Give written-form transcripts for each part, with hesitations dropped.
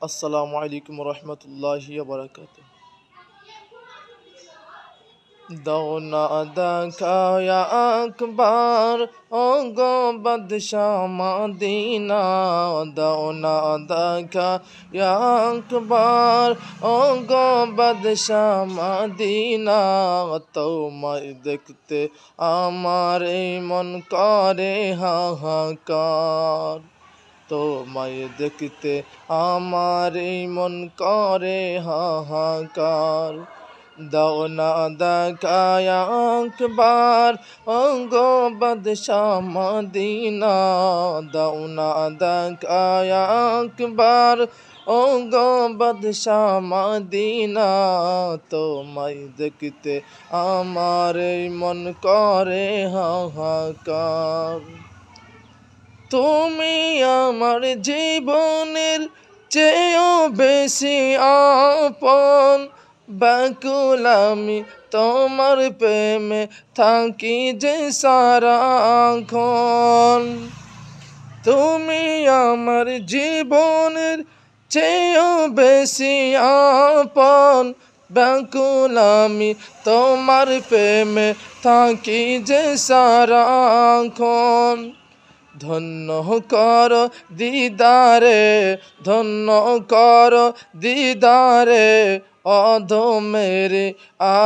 আসসালামু আলাইকুম রহমতুল্লাহি বারাকাতুহ। দাও না দেখায়া আকবার ও গো বাদশাহ মদিনা, দাও না দেখায়া আকবার ও গো বাদশাহ মদিনা, তোমায় দেখতে আমার এই মন করে হাহাকার, তোমায় দেখতে আমার এই মন করে হাহাকার। দাও না দেখায়া আকবার ও গো বাদশাহ মদিনা, দাও না দেখায়া আকবার ও গো বাদশাহ মদিনা, তোমায় দেখতে আমার এই মন করে হাহাকার। তুমি আমার জীবনের চেয়েও বেশি আপন, ব্যাকুল আমি তোমার প্রেমে থাকি যে সারাক্ষণ। তুমি আমার জীবনের চেয়েও বেশি আপন, ব্যাকুল আমি তোমার প্রেমে থাকি যে সারাক্ষণ। ধন্য কর দিদারে, ধন্য কর দিদারে অধমের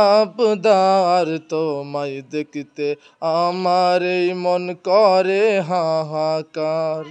আবদার, তোমায় দেখতে আমার এই মন করে হাহাকার।